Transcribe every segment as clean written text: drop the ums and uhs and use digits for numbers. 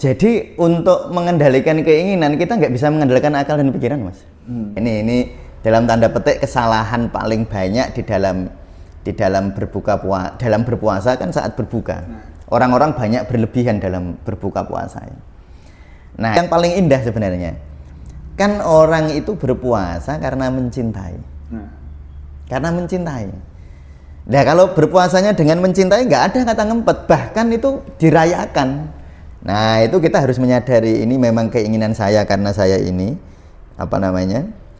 Jadi untuk mengendalikan keinginan kita nggak bisa mengendalikan akal dan pikiran, Mas. Ini dalam tanda petik kesalahan paling banyak di dalam berpuasa kan saat berbuka. Orang-orang banyak berlebihan dalam berbuka puasa. Nah, yang paling indah sebenarnya kan orang itu berpuasa karena mencintai. Karena mencintai. Nah, kalau berpuasanya dengan mencintai nggak ada kata ngempet, bahkan itu dirayakan. Nah, itu kita harus menyadari ini memang keinginan saya karena saya ini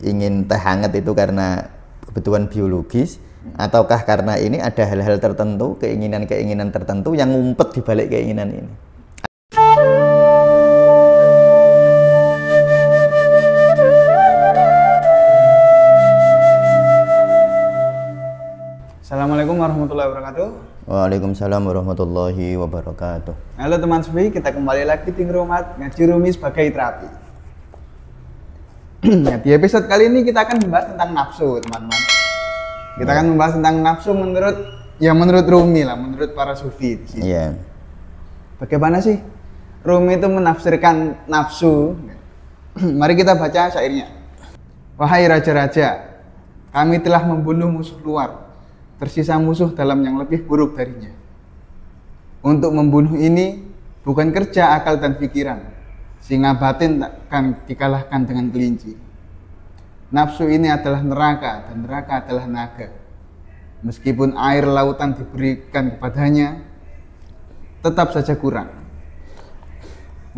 ingin teh hangat itu karena kebutuhan biologis, ataukah karena ini ada hal-hal tertentu, keinginan-keinginan tertentu yang ngumpet di balik keinginan ini. Assalamualaikum warahmatullahi wabarakatuh. Waalaikumsalam warahmatullahi wabarakatuh. Halo teman Sufi, kita kembali lagi di Ngrumat ngaji Rumi sebagai terapi. Nah, di episode kali ini kita akan membahas tentang nafsu, teman-teman. Kita akan membahas tentang nafsu menurut Rumi lah, menurut para Sufi di sini. Iya. Bagaimana sih Rumi itu menafsirkan nafsu? Mari kita baca syairnya. Wahai raja-raja, kami telah membunuh musuh luar. Tersisa musuh dalam yang lebih buruk darinya. Untuk membunuh ini bukan kerja akal dan pikiran. Singa batin takkan dikalahkan dengan kelinci. Nafsu ini adalah neraka dan neraka adalah naga. Meskipun air lautan diberikan kepadanya, tetap saja kurang.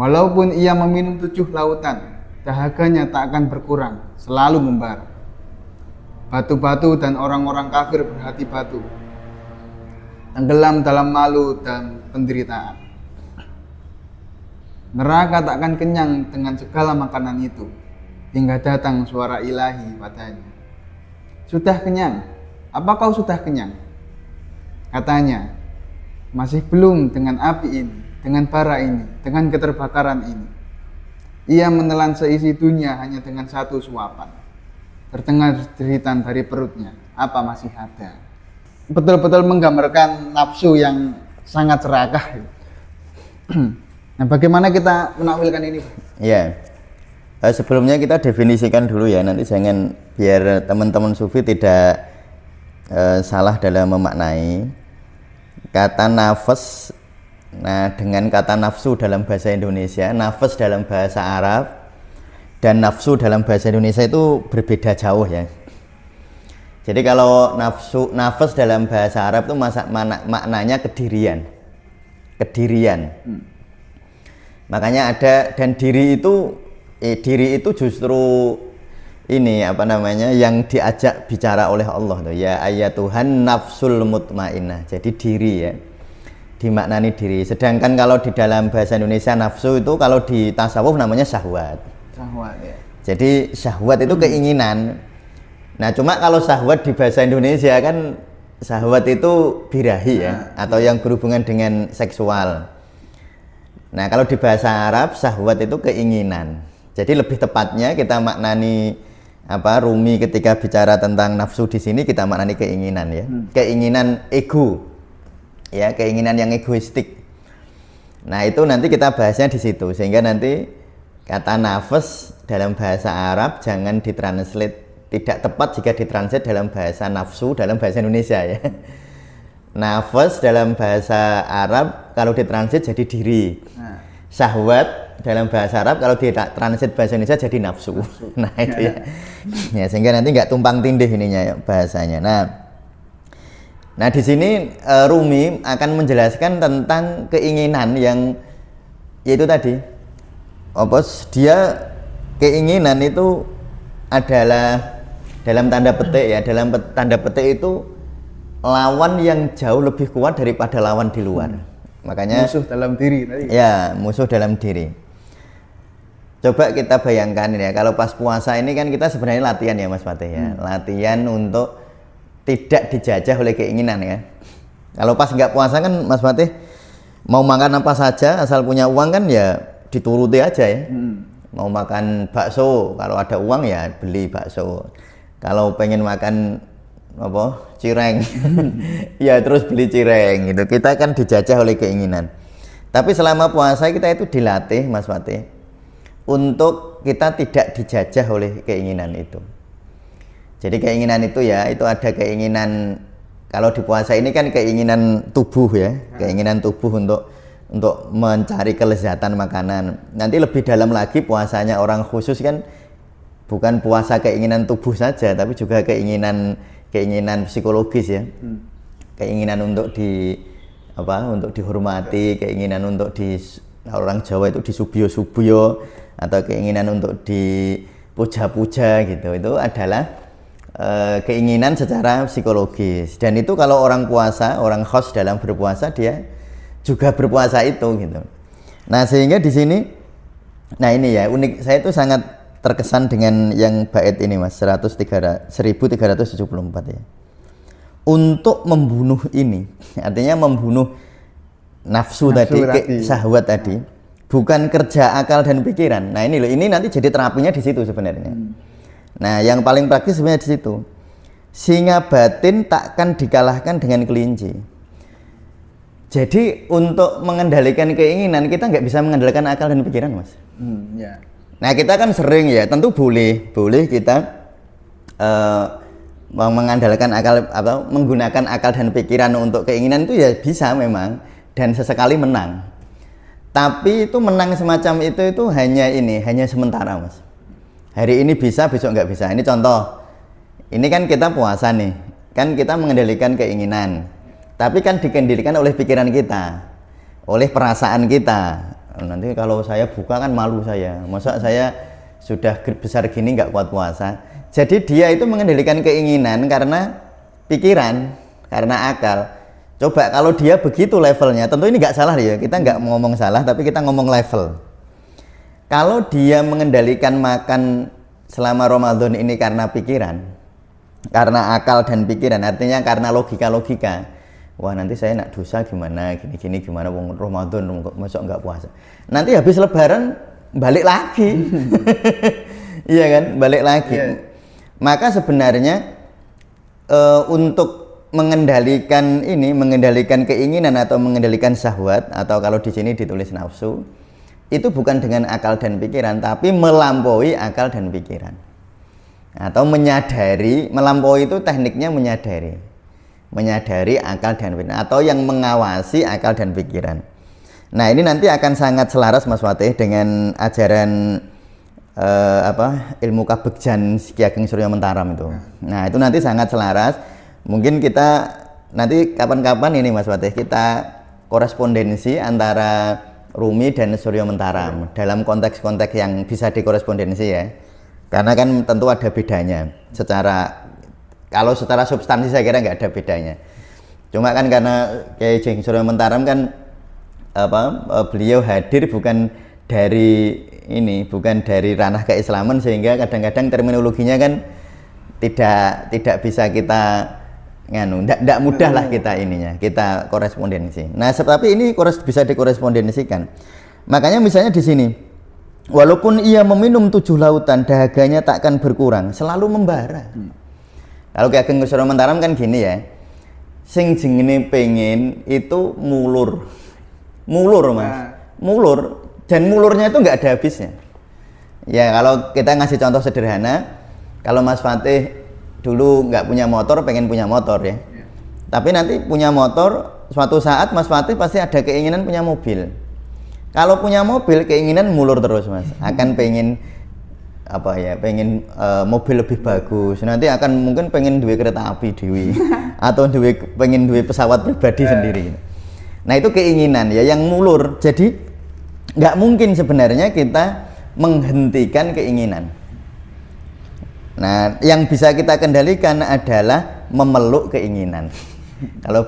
Walaupun ia meminum 7 lautan, dahaganya tak akan berkurang, selalu membara. Batu-batu dan orang-orang kafir berhati batu, tenggelam dalam malu dan penderitaan. Neraka tak akan kenyang dengan segala makanan itu, hingga datang suara ilahi padanya. Sudah kenyang? Apa kau sudah kenyang? Katanya, masih belum dengan api ini, dengan bara ini, dengan keterbakaran ini. Ia menelan seisi dunia hanya dengan 1 suapan. Terdengar jeritan dari perutnya, apa masih ada? Betul-betul menggambarkan nafsu yang sangat serakah. Nah, bagaimana kita menakwilkan ini? Iya. Sebelumnya kita definisikan dulu ya, nanti jangan biar teman-teman Sufi tidak salah dalam memaknai kata nafas. Nah, dengan kata nafsu dalam bahasa Indonesia, nafas dalam bahasa Arab, dan nafsu dalam bahasa Indonesia itu berbeda jauh ya. Jadi kalau nafas dalam bahasa Arab itu maknanya kedirian. Makanya ada, dan diri itu justru ini yang diajak bicara oleh Allah tuh, ya ayatuhan nafsul mutmainnah. Jadi diri ya, dimaknani diri. Sedangkan kalau di dalam bahasa Indonesia nafsu itu kalau di tasawuf namanya syahwat. Syahwat ya. Jadi syahwat itu keinginan. Nah, cuma kalau syahwat di bahasa Indonesia kan syahwat itu birahi ya, atau yang berhubungan dengan seksual. Nah, kalau di bahasa Arab syahwat itu keinginan. Jadi lebih tepatnya kita maknani Rumi ketika bicara tentang nafsu di sini kita maknani keinginan ya. Keinginan ego. Ya, keinginan yang egoistik. Nah, itu nanti kita bahasnya di situ sehingga nanti kata nafas dalam bahasa Arab jangan ditranslate, tidak tepat jika ditranslate dalam bahasa nafsu dalam bahasa Indonesia ya. Nafas dalam bahasa Arab kalau ditranslate jadi diri. Syahwat dalam bahasa Arab kalau ditranslate bahasa Indonesia jadi nafsu. Nah itu ya. Ya sehingga nanti nggak tumpang tindih ininya ya, bahasanya. Nah di sini Rumi akan menjelaskan tentang keinginan yang yaitu tadi. Dia keinginan itu adalah dalam tanda petik ya, dalam tanda petik itu lawan yang jauh lebih kuat daripada lawan di luar. Makanya musuh dalam diri tadi. Ya, musuh dalam diri. Coba kita bayangkan ya, kalau pas puasa ini kan kita sebenarnya latihan ya Mas Fatih ya, latihan untuk tidak dijajah oleh keinginan ya. Kalau pas nggak puasa kan Mas Fatih mau makan apa saja asal punya uang kan ya dituruti aja ya. Mau makan bakso, kalau ada uang ya beli bakso. Kalau pengen makan cireng ya terus beli cireng gitu. Kita kan dijajah oleh keinginan. Tapi selama puasa kita itu dilatih, Mas Fatih, untuk kita tidak dijajah oleh keinginan itu. Jadi keinginan itu ya, itu ada keinginan, kalau di puasa ini kan keinginan tubuh ya, keinginan tubuh untuk mencari kelezatan makanan. Nanti lebih dalam lagi puasanya orang khusus kan bukan puasa keinginan tubuh saja, tapi juga keinginan psikologis ya. Keinginan untuk untuk dihormati, keinginan untuk orang Jawa itu disubyo-subyo, atau keinginan untuk dipuja-puja gitu. Itu adalah keinginan secara psikologis, dan itu kalau orang puasa, orang khos dalam berpuasa, dia juga berpuasa itu gitu. Nah sehingga di sini, nah ini ya unik, saya itu sangat terkesan dengan yang bait ini Mas, 1374 ya. Untuk membunuh ini, artinya membunuh nafsu tadi, syahwat tadi, bukan kerja akal dan pikiran. Nah ini loh, ini nanti jadi terapinya di situ sebenarnya. Nah, yang paling praktis sebenarnya di situ. Singa batin takkan dikalahkan dengan kelinci. Jadi untuk mengendalikan keinginan kita nggak bisa mengendalikan akal dan pikiran, Mas. Ya. Nah, kita kan sering ya, tentu boleh kita mengandalkan akal atau menggunakan akal dan pikiran untuk keinginan itu ya bisa memang, dan sesekali menang. Tapi itu menang semacam itu hanya sementara, Mas. Hari ini bisa, besok nggak bisa. Ini contoh. Ini kan kita puasa nih, kan kita mengendalikan keinginan. Tapi kan dikendalikan oleh pikiran kita, oleh perasaan kita. Nanti kalau saya buka kan malu saya. Masa saya sudah besar gini nggak kuat puasa. Jadi dia itu mengendalikan keinginan karena pikiran, karena akal. Coba kalau dia begitu levelnya, tentu ini nggak salah ya. Kita nggak ngomong salah, tapi kita ngomong level. Kalau dia mengendalikan makan selama Ramadan ini karena pikiran, karena akal dan pikiran, artinya karena logika. Wah nanti saya nak dosa gimana, gini gimana, wong Ramadan masuk nggak puasa. Nanti habis Lebaran balik lagi, iya kan, balik lagi. Yeah. Maka sebenarnya untuk mengendalikan keinginan atau mengendalikan syahwat, atau kalau di sini ditulis nafsu, itu bukan dengan akal dan pikiran, tapi melampaui akal dan pikiran, atau menyadari. Melampaui itu tekniknya menyadari akal dan pikiran, atau yang mengawasi akal dan pikiran. Nah ini nanti akan sangat selaras Mas Fatih dengan ajaran ilmu kabegjan Ki Ageng Surya Mentaram itu. Nah itu nanti sangat selaras. Mungkin kita nanti kapan-kapan ini Mas Fatih, kita korespondensi antara Rumi dan Surya Mentaram dalam konteks-konteks yang bisa dikorespondensi ya, karena kan tentu ada bedanya. Kalau secara substansi saya kira nggak ada bedanya, cuma kan karena Kiai Ageng Surya Mentaram kan beliau hadir bukan dari ranah keislaman, sehingga kadang-kadang terminologinya kan tidak bisa kita tidak mudah lah kita korespondensi. Nah, tapi ini bisa dikorespondensikan. Makanya misalnya di sini, walaupun ia meminum 7 lautan, dahaganya takkan berkurang, selalu membara. Kalau Ki Ageng Surya Mentaram kan gini ya, sing jenenge pengen itu mulur Mas, mulur, dan mulurnya itu nggak ada habisnya. Ya kalau kita ngasih contoh sederhana, kalau Mas Fatih dulu nggak punya motor, pengen punya motor ya. Tapi nanti punya motor, suatu saat Mas Fatih pasti ada keinginan punya mobil. Kalau punya mobil, keinginan mulur terus Mas. Akan pengen mobil lebih bagus. Nanti akan mungkin pengen duwe kereta api dewi, atau pengen duwe pesawat pribadi sendiri. Nah itu keinginan ya yang mulur. Jadi nggak mungkin sebenarnya kita menghentikan keinginan. Nah, yang bisa kita kendalikan adalah memeluk keinginan. Kalau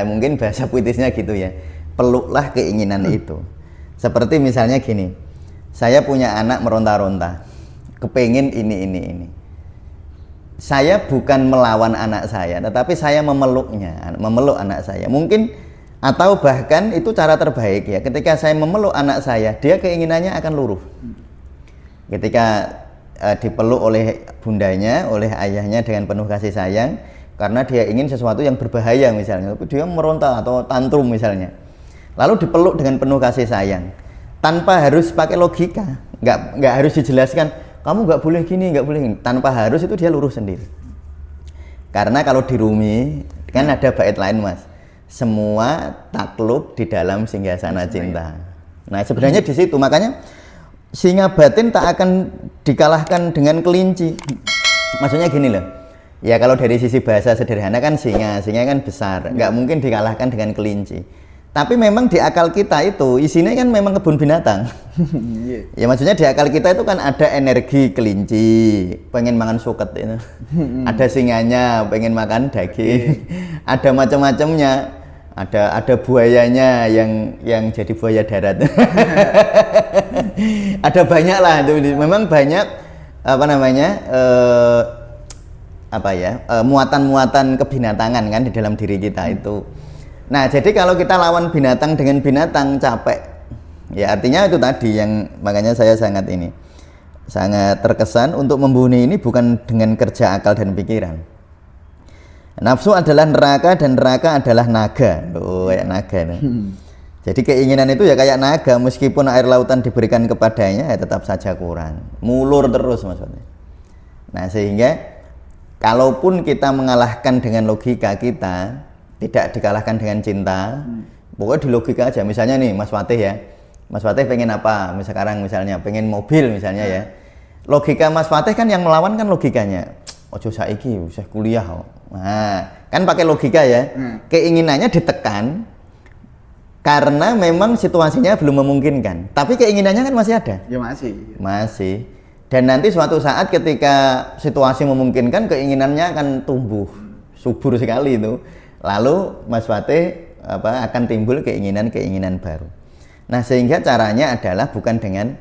mungkin bahasa puitisnya gitu ya, peluklah keinginan itu. Seperti misalnya gini, saya punya anak meronta-ronta, kepengin ini. Saya bukan melawan anak saya, tetapi saya memeluk anak saya. Mungkin, atau bahkan itu cara terbaik ya, ketika saya memeluk anak saya, dia keinginannya akan luruh. Ketika dipeluk oleh bundanya, oleh ayahnya dengan penuh kasih sayang, karena dia ingin sesuatu yang berbahaya misalnya, tapi dia meronta atau tantrum misalnya. lalu dipeluk dengan penuh kasih sayang, tanpa harus pakai logika, nggak harus dijelaskan, kamu nggak boleh gini, nggak boleh gini. Tanpa harus, itu dia lurus sendiri. Karena kalau di Rumi kan ada bait lain Mas, semua takluk di dalam singgasana cinta. Nah sebenarnya di situ, makanya singa batin tak akan dikalahkan dengan kelinci. Maksudnya gini loh, ya kalau dari sisi bahasa sederhana kan singa kan besar, nggak mungkin dikalahkan dengan kelinci. Tapi memang di akal kita itu isinya kan memang kebun binatang. Ya maksudnya di akal kita itu kan ada energi kelinci, pengen makan suket itu. Ada singanya pengen makan daging. Ada macam-macamnya. Ada buayanya yang jadi buaya darat. Ada banyak lah itu, memang banyak apa namanya muatan-muatan kebinatangan kan di dalam diri kita itu. Nah jadi kalau kita lawan binatang dengan binatang capek, ya artinya itu tadi yang makanya saya sangat terkesan untuk membunuh ini bukan dengan kerja akal dan pikiran. Nafsu adalah neraka dan neraka adalah naga. Kayak naga nih. Jadi keinginan itu ya kayak naga, meskipun air lautan diberikan kepadanya ya tetap saja kurang, mulur terus maksudnya. Nah sehingga kalaupun kita mengalahkan dengan logika kita, tidak dikalahkan dengan cinta. Pokoknya di logika aja. Misalnya nih Mas Fatih ya, Mas Fatih pengen apa? Misalnya pengen mobil misalnya ya. Logika Mas Fatih kan yang melawan kan logikanya. Ojo saiki, saya kuliah. Nah, kan pakai logika ya. Keinginannya ditekan karena memang situasinya belum memungkinkan. Tapi keinginannya kan masih ada. Ya masih. Masih. Dan nanti suatu saat ketika situasi memungkinkan, keinginannya akan tumbuh subur sekali itu. Lalu Mas Fatih akan timbul keinginan-keinginan baru. Nah, sehingga caranya adalah bukan dengan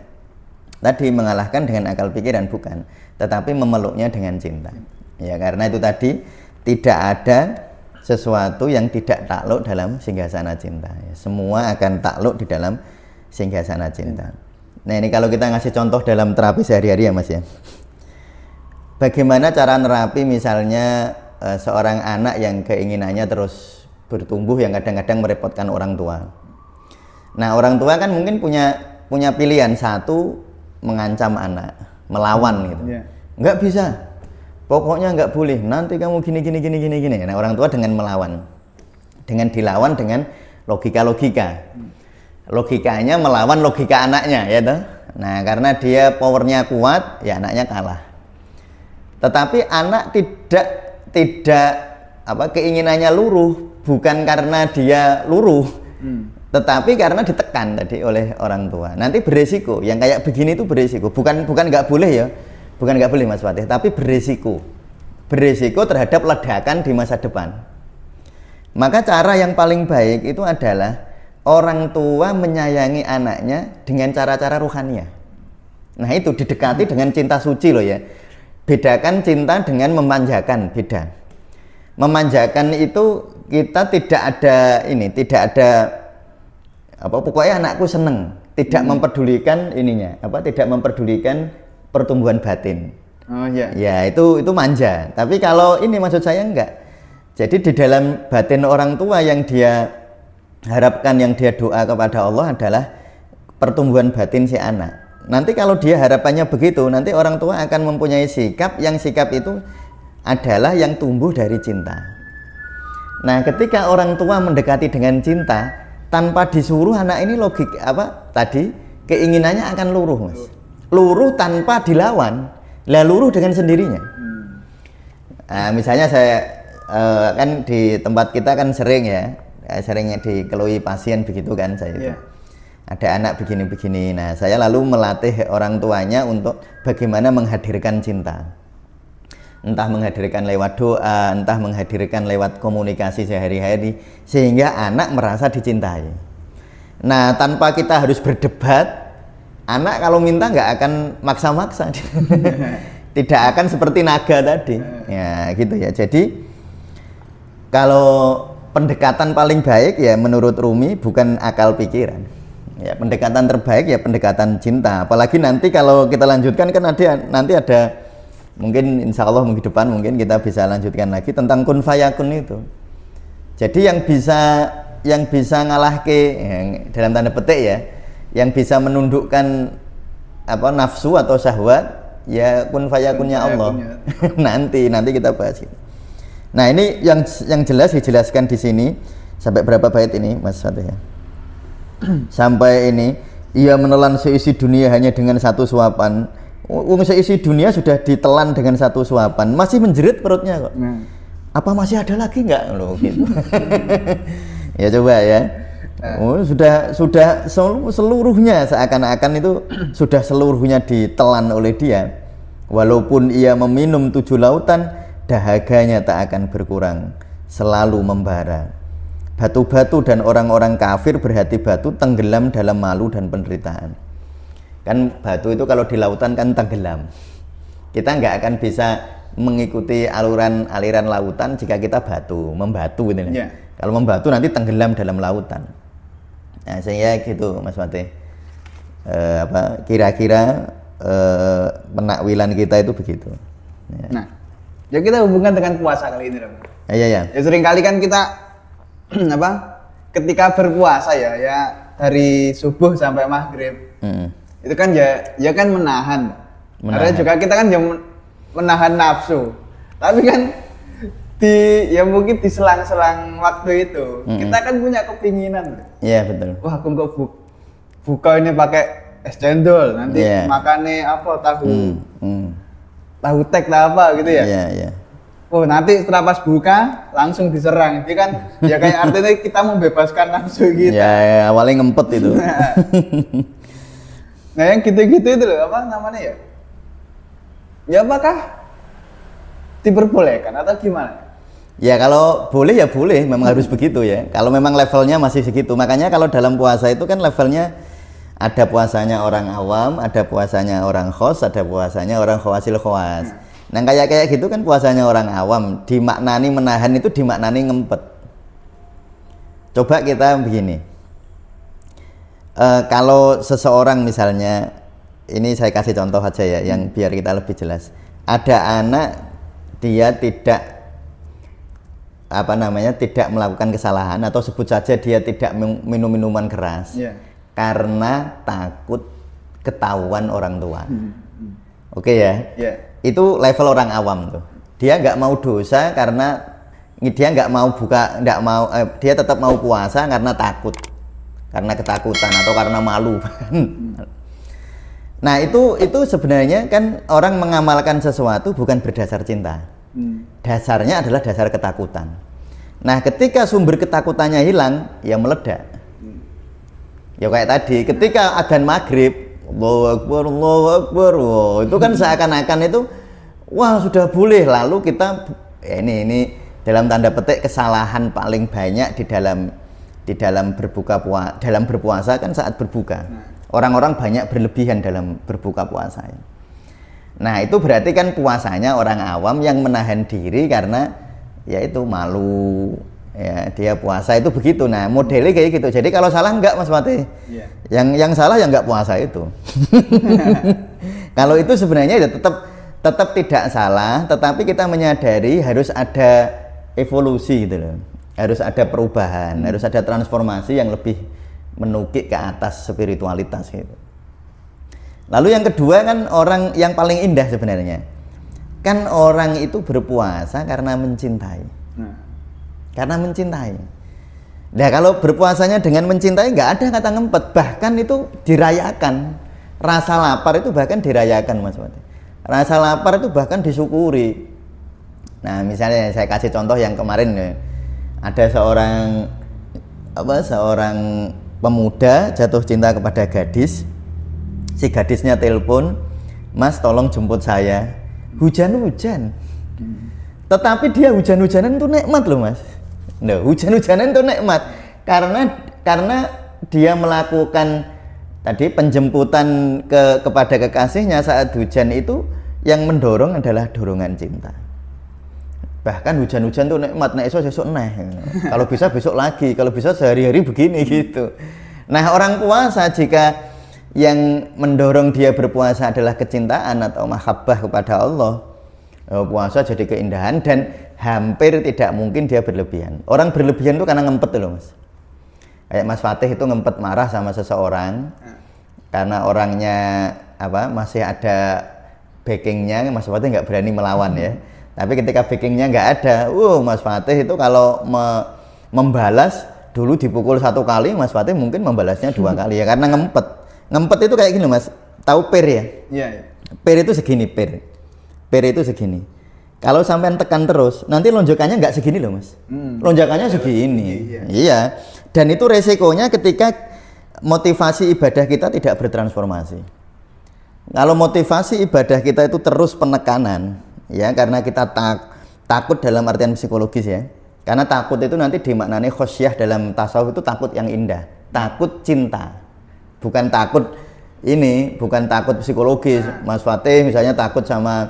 tadi mengalahkan dengan akal pikiran, bukan, tetapi memeluknya dengan cinta. Ya karena itu tadi tidak ada sesuatu yang tidak takluk dalam singgasana cinta. Ya, semua akan takluk di dalam singgasana cinta. Nah ini kalau kita ngasih contoh dalam terapi sehari-hari ya Mas ya. Bagaimana cara nerapi misalnya seorang anak yang keinginannya terus bertumbuh yang kadang-kadang merepotkan orang tua. Nah orang tua kan mungkin punya pilihan, satu mengancam anak, melawan gitu. Nggak bisa, pokoknya nggak boleh, nanti kamu gini. Nah orang tua dengan melawan, dengan dilawan dengan logikanya melawan logika anaknya ya toh. Nah karena dia powernya kuat ya anaknya kalah. Tetapi anak tidak keinginannya luruh, bukan karena dia luruh, tetapi karena ditekan tadi oleh orang tua. Nanti beresiko, yang kayak begini itu beresiko, bukan nggak boleh ya, bukan nggak boleh Mas Fatih, tapi beresiko terhadap ledakan di masa depan. Maka cara yang paling baik itu adalah orang tua menyayangi anaknya dengan cara-cara ruhania. Nah itu didekati dengan cinta suci loh ya. Bedakan cinta dengan memanjakan, beda. Memanjakan itu kita tidak ada pokoknya anakku seneng, tidak mempedulikan tidak mempedulikan pertumbuhan batin. Oh iya. Ya itu manja. Tapi kalau ini maksud saya enggak. Jadi di dalam batin orang tua yang dia harapkan, yang dia doa kepada Allah adalah pertumbuhan batin si anak. Nanti kalau dia harapannya begitu, nanti orang tua akan mempunyai sikap itu adalah yang tumbuh dari cinta. Nah, ketika orang tua mendekati dengan cinta tanpa disuruh, anak ini keinginannya akan luruh, Mas. Luruh tanpa dilawan, luruh dengan sendirinya. Nah, misalnya saya kan di tempat kita kan seringnya dikeluhi pasien begitu kan saya itu. Ada anak begini-begini. Nah, saya lalu melatih orang tuanya untuk bagaimana menghadirkan cinta. Entah menghadirkan lewat doa, entah menghadirkan lewat komunikasi sehari-hari, sehingga anak merasa dicintai. Nah, tanpa kita harus berdebat, anak kalau minta nggak akan maksa-maksa. Tidak akan seperti naga tadi. Ya, gitu ya. Jadi, kalau pendekatan paling baik ya menurut Rumi bukan akal pikiran. Ya, pendekatan terbaik ya pendekatan cinta. Apalagi nanti kalau kita lanjutkan kan nanti ada mungkin insya Allah minggu depan mungkin kita bisa lanjutkan lagi tentang kun fayakun itu. Jadi yang bisa yang bisa ngalahke dalam tanda petik ya, yang bisa menundukkan apa nafsu atau syahwat ya kun fayakunnya Allah. nanti kita bahas itu. Nah, ini yang jelas dijelaskan di sini sampai berapa bait ini Mas Fatih ya? Sampai ini, ia menelan seisi dunia hanya dengan satu suapan. Seisi dunia sudah ditelan dengan satu suapan, masih menjerit perutnya kok. Apa masih ada lagi nggak loh gitu. Ya coba ya. Sudah seluruhnya seakan-akan itu sudah seluruhnya ditelan oleh dia. Walaupun ia meminum 7 lautan, dahaganya tak akan berkurang, selalu membara. Batu-batu dan orang-orang kafir berhati batu tenggelam dalam malu dan penderitaan. Kan batu itu kalau di lautan kan tenggelam. Kita nggak akan bisa mengikuti aliran lautan jika kita membatu gitu. Yeah. Kalau membatu nanti tenggelam dalam lautan. Nah, sehingga gitu Mas Fatih. Kira-kira penakwilan kita itu begitu. Ya. Nah, ya kita hubungkan dengan puasa kali ini, Ram. Iya. Ya sering kali kan kita ketika berpuasa ya dari subuh sampai maghrib. Itu kan ya kan menahan. Karena juga kita kan menahan nafsu. Tapi kan mungkin di selang-selang waktu itu kita kan punya kepinginan. Iya, betul. Wah, aku kok buka ini pakai es cendol, nanti makannya apa tahu tek apa gitu ya. Iya. Oh, nanti setelah pas buka langsung diserang. Itu kan ya kayak artinya kita membebaskan nafsu kita. Ya, awalnya ngempet itu. Nah, yang gitu-gitu itu loh, apa namanya ya? Ya apakah diperbolehkan atau gimana? Ya kalau boleh ya boleh, memang harus begitu ya. Kalau memang levelnya masih segitu. Makanya kalau dalam puasa itu kan levelnya ada puasanya orang awam, ada puasanya orang khos, ada puasanya orang khawasil khawas. Nah kayak gitu kan puasanya orang awam, dimaknani menahan itu dimaknani ngempet. Coba kita begini, kalau seseorang misalnya, ini saya kasih contoh aja ya, yang biar kita lebih jelas. Ada anak dia tidak tidak melakukan kesalahan atau sebut saja dia tidak minum minuman keras. Karena takut ketahuan orang tua. Oke ya? Itu level orang awam tuh. Dia nggak mau dosa karena dia nggak mau dia tetap mau puasa karena takut, karena ketakutan atau karena malu. Nah itu sebenarnya kan orang mengamalkan sesuatu bukan berdasar cinta. Dasarnya adalah dasar ketakutan. Nah ketika sumber ketakutannya hilang, ya meledak. Ya kayak tadi, ketika adzan maghrib, Allahu Akbar, itu kan seakan-akan itu, wah sudah boleh. Lalu kita, ya ini dalam tanda petik kesalahan paling banyak di dalam berpuasa kan saat berbuka. Orang-orang banyak berlebihan dalam berbuka puasa. Nah itu berarti kan puasanya orang awam yang menahan diri karena yaitu malu. Ya, dia puasa itu begitu. Nah, modelnya kayak gitu. Jadi kalau salah enggak Mas Fatih. Yang salah ya enggak puasa itu. Kalau itu sebenarnya ya tetap tidak salah, tetapi kita menyadari harus ada evolusi gitu loh. Harus ada perubahan, harus ada transformasi yang lebih menukik ke atas spiritualitas gitu. Lalu yang kedua kan orang yang paling indah sebenarnya. Kan orang itu berpuasa karena mencintai. Karena mencintai. Nah kalau berpuasanya dengan mencintai nggak ada kata ngempet, bahkan itu dirayakan. Rasa lapar itu bahkan dirayakan Mas Wati. Rasa lapar itu bahkan disyukuri. Nah misalnya saya kasih contoh yang kemarin ya. Ada seorang pemuda jatuh cinta kepada gadis. Si gadisnya telepon, Mas tolong jemput saya. Hujan-hujan. Tetapi dia hujan-hujanan itu nikmat loh Mas. Nah, hujan-hujanan itu nikmat karena dia melakukan tadi penjemputan kepada kekasihnya saat hujan itu, yang mendorong adalah dorongan cinta. Bahkan hujan-hujan itu nikmat, nek esok neh. Kalau bisa besok lagi, kalau bisa sehari-hari begini gitu. Nah, orang puasa jika yang mendorong dia berpuasa adalah kecintaan atau mahabbah kepada Allah, puasa jadi keindahan dan hampir tidak mungkin dia berlebihan. Orang berlebihan itu karena ngempet loh Mas. Kayak Mas Fatih itu ngempet marah sama seseorang karena orangnya masih ada backingnya, Mas Fatih nggak berani melawan ya. Tapi ketika backingnya nggak ada, Mas Fatih itu kalau membalas dulu dipukul 1 kali, Mas Fatih mungkin membalasnya 2 kali ya karena ngempet. Ngempet itu kayak gini Mas, tahu per ya? Iya. Per itu segini per itu segini. Kalau sampean tekan terus, nanti lonjakannya nggak segini loh Mas. Lonjakannya segini. Iya. Dan itu resikonya ketika motivasi ibadah kita tidak bertransformasi. Kalau motivasi ibadah kita itu terus penekanan, ya karena kita takut dalam artian psikologis ya. Karena takut itu nanti dimaknani khosyah dalam tasawuf itu takut yang indah, takut cinta. Bukan takut bukan takut psikologis. Mas Fatih misalnya takut sama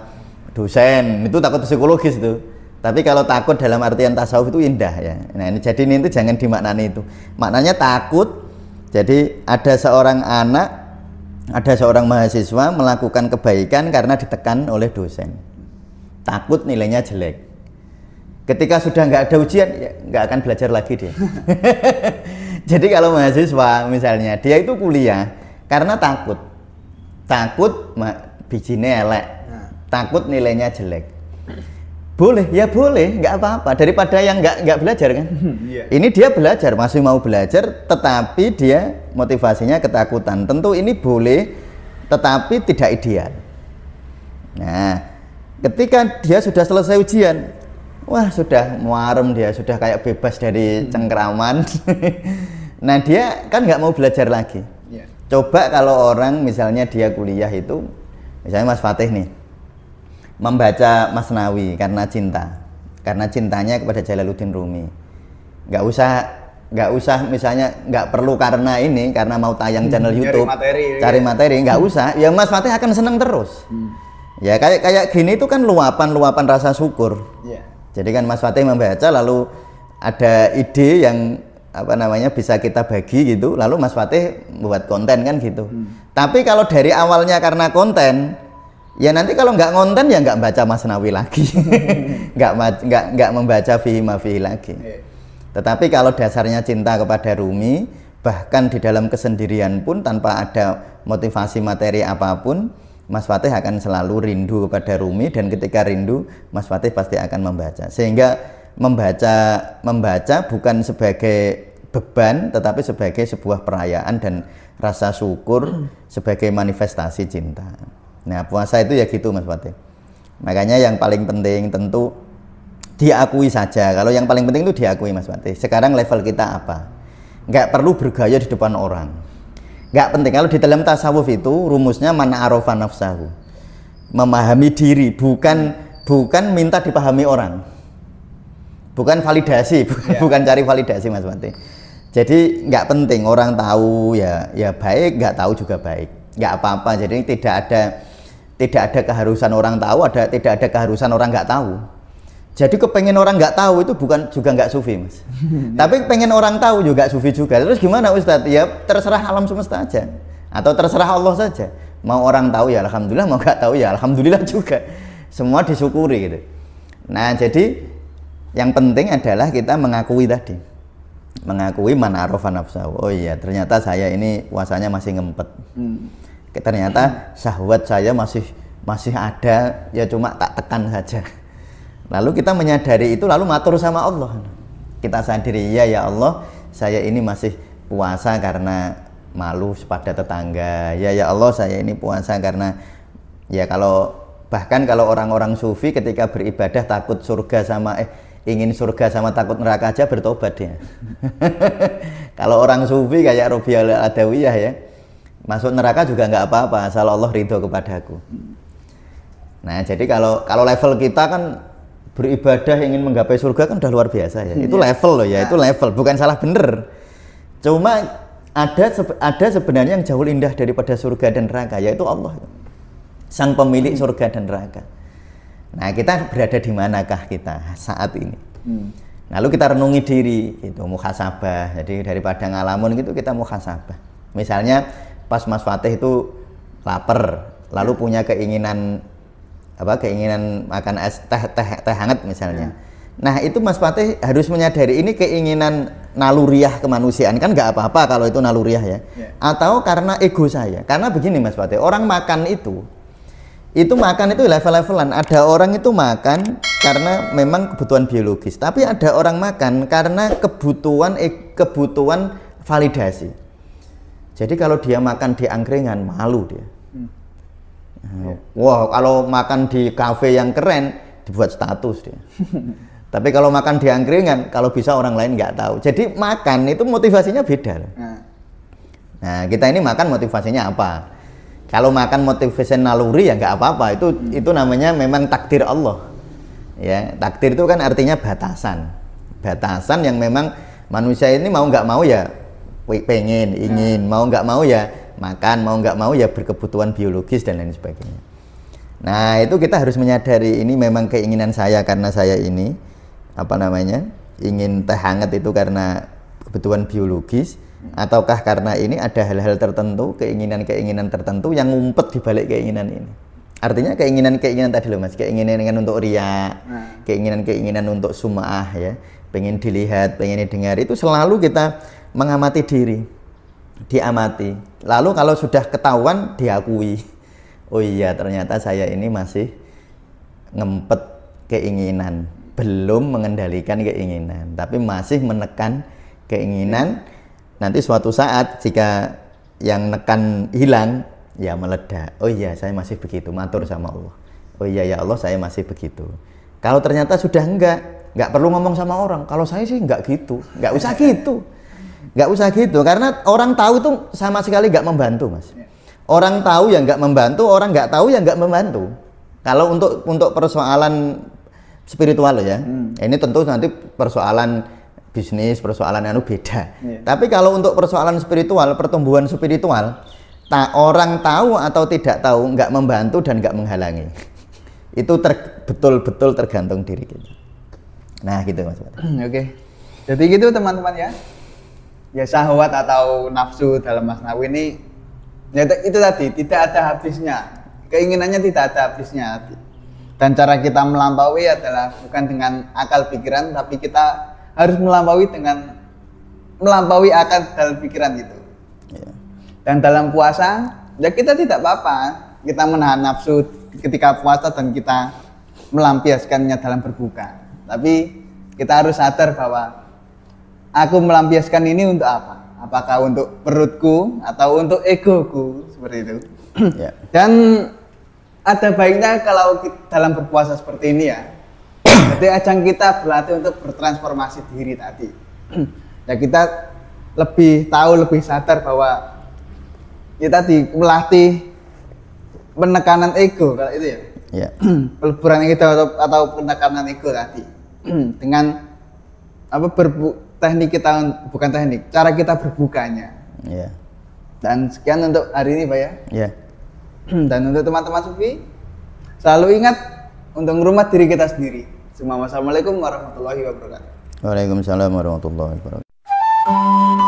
dosen, itu takut psikologis itu. Tapi kalau takut dalam artian tasawuf itu indah ya. Nah, jadi ini itu jangan dimaknani itu. Maknanya takut. Jadi ada seorang anak, ada seorang mahasiswa melakukan kebaikan karena ditekan oleh dosen. Takut nilainya jelek. Ketika sudah nggak ada ujian, ya nggak akan belajar lagi dia. Jadi kalau mahasiswa misalnya, dia itu kuliah karena takut bijinya elek, takut nilainya jelek. Boleh, ya boleh, nggak apa-apa. Daripada yang nggak belajar kan. Ini dia belajar, masih mau belajar, tetapi dia motivasinya ketakutan. Tentu ini boleh, tetapi tidak ideal. Nah, ketika dia sudah selesai ujian, wah sudah muarem dia, sudah kayak bebas dari cengkeraman. Nah dia kan nggak mau belajar lagi. Coba kalau orang misalnya dia kuliah itu, misalnya Mas Fatih nih, membaca Masnawi karena cinta, karena cintanya kepada Jalaluddin Rumi. Nggak usah misalnya nggak perlu karena mau tayang channel YouTube, cari materi, nggak usah. Ya Mas Fatih akan seneng terus. Ya kayak gini itu kan luapan rasa syukur. Jadi kan Mas Fatih membaca lalu ada ide yang bisa kita bagi gitu, lalu Mas Fatih buat konten kan gitu. Tapi kalau dari awalnya karena konten, ya nanti kalau nggak ngonten ya nggak baca Masnawi lagi, nggak membaca fihi ma fihi lagi. Tetapi kalau dasarnya cinta kepada Rumi, bahkan di dalam kesendirian pun tanpa ada motivasi materi apapun, Mas Fatih akan selalu rindu kepada Rumi, dan ketika rindu Mas Fatih pasti akan membaca. Sehingga membaca bukan sebagai beban, tetapi sebagai sebuah perayaan dan rasa syukur, sebagai manifestasi cinta. Nah puasa itu ya gitu Mas Fatih. Makanya yang paling penting tentu diakui saja. Kalau yang paling penting itu diakui Mas Fatih. Sekarang level kita apa? Nggak perlu bergaya di depan orang. Nggak penting. Kalau di dalam tasawuf itu rumusnya man arofa nafsahu, memahami diri, bukan minta dipahami orang, bukan validasi, bukan cari validasi Mas Fatih. Jadi nggak penting orang tahu ya baik, nggak tahu juga baik, nggak apa-apa. Jadi tidak ada keharusan orang tahu, tidak ada keharusan orang nggak tahu. Jadi kepengen orang nggak tahu itu juga nggak sufi Mas. Tapi pengen orang tahu juga sufi juga. Terus gimana Ustadz? Ya terserah alam semesta aja, atau terserah Allah saja. Mau orang tahu ya alhamdulillah, mau nggak tahu ya alhamdulillah juga. Semua disyukuri gitu. Nah jadi yang penting adalah kita mengakui tadi, mengakui man arofa nafsahu. Oh iya ternyata saya ini puasanya masih ngempet. Ternyata syahwat saya masih ada, ya cuma tak tekan saja. Lalu kita menyadari itu, lalu matur sama Allah. Kita sadari, ya Allah, saya ini masih puasa karena malu pada tetangga. Ya Allah, saya ini puasa karena bahkan kalau orang-orang sufi ketika beribadah takut surga ingin surga sama takut neraka aja bertobat dia. Kalau orang sufi kayak Robiah Al-Adawiyah ya, masuk neraka juga nggak apa-apa asal Allah ridho kepadaku. Nah jadi kalau level kita kan beribadah ingin menggapai surga kan udah luar biasa ya. Itu level loh ya, itu level, bukan salah bener. Cuma ada sebenarnya yang jauh indah daripada surga dan neraka, yaitu Allah, sang pemilik surga dan neraka. Nah kita berada di manakah kita saat ini? Lalu kita renungi diri, itu muhasabah. Jadi daripada ngalamun gitu kita muhasabah. Misalnya pas Mas Fatih itu lapar, lalu punya keinginan makan es teh hangat misalnya. Nah itu Mas Fatih harus menyadari ini keinginan naluriah kemanusiaan, kan nggak apa-apa kalau itu naluriah ya. Atau karena ego saya. Karena begini Mas Fatih, orang makan itu makan itu level-levelan. Ada orang itu makan karena memang kebutuhan biologis, tapi ada orang makan karena kebutuhan validasi. Jadi kalau dia makan di angkringan malu dia. Wah, kalau makan di kafe yang keren dibuat status dia. Tapi kalau makan di angkringan, kalau bisa orang lain nggak tahu. Jadi makan itu motivasinya beda. Nah, kita ini makan motivasinya apa? Kalau makan motivasi naluri ya nggak apa-apa. Itu namanya memang takdir Allah. Ya, takdir itu kan artinya batasan. Batasan yang memang manusia ini mau nggak mau ya pengen, ingin, mau nggak mau ya makan, mau nggak mau ya berkebutuhan biologis dan lain sebagainya. Nah, itu kita harus menyadari ini memang keinginan saya karena saya ini ingin teh hangat itu karena kebutuhan biologis, ataukah karena ini ada hal-hal tertentu, keinginan-keinginan tertentu yang ngumpet di balik keinginan ini. Artinya keinginan-keinginan tadi loh Mas, keinginan untuk riya, keinginan-keinginan untuk sum'ah ya, pengen dilihat, pengen didengar, itu selalu kita mengamati diri, diamati. Lalu kalau sudah ketahuan diakui. Oh iya, ternyata saya ini masih ngempet keinginan, belum mengendalikan keinginan, tapi masih menekan keinginan. Nanti suatu saat jika yang nekan hilang, ya meledak. Oh iya, saya masih begitu, matur sama Allah. Oh iya ya Allah, saya masih begitu. Kalau ternyata sudah nggak perlu ngomong sama orang. Kalau saya sih nggak gitu, nggak usah gitu, nggak usah gitu. Karena orang tahu itu sama sekali nggak membantu, Mas. Orang tahu ya nggak membantu, orang nggak tahu ya nggak membantu. Kalau untuk persoalan spiritual ya, ini tentu nanti persoalan bisnis, persoalan beda. Tapi kalau untuk persoalan spiritual, pertumbuhan spiritual, orang tahu atau tidak tahu nggak membantu dan nggak menghalangi. Itu betul-betul tergantung diri kita. Nah gitu Mas. Oke. Jadi gitu teman-teman ya. Ya syahwat atau nafsu dalam Masnawi ini ya itu tadi tidak ada habisnya. Keinginannya tidak ada habisnya. Dan cara kita melampaui adalah bukan dengan akal pikiran, tapi kita harus melampaui akal dalam pikiran itu. Dan dalam puasa, ya kita tidak apa-apa. Kita menahan nafsu ketika puasa dan kita melampiaskannya dalam berbuka. Tapi kita harus sadar bahwa aku melampiaskan ini untuk apa? Apakah untuk perutku atau untuk egoku, seperti itu. Dan ada baiknya kalau dalam berpuasa seperti ini ya. Jadi ajang kita berlatih untuk bertransformasi diri tadi. Ya kita lebih tahu, lebih sadar bahwa kita melatih penekanan ego kalau itu ya. Peleburan ego atau penekanan ego tadi. Dengan teknik kita, bukan teknik, cara kita berbukanya. Dan sekian untuk hari ini Pak ya. Dan untuk teman-teman Sufi, selalu ingat untuk merumah diri kita sendiri. Assalamualaikum warahmatullahi wabarakatuh. Waalaikumsalam warahmatullahi wabarakatuh.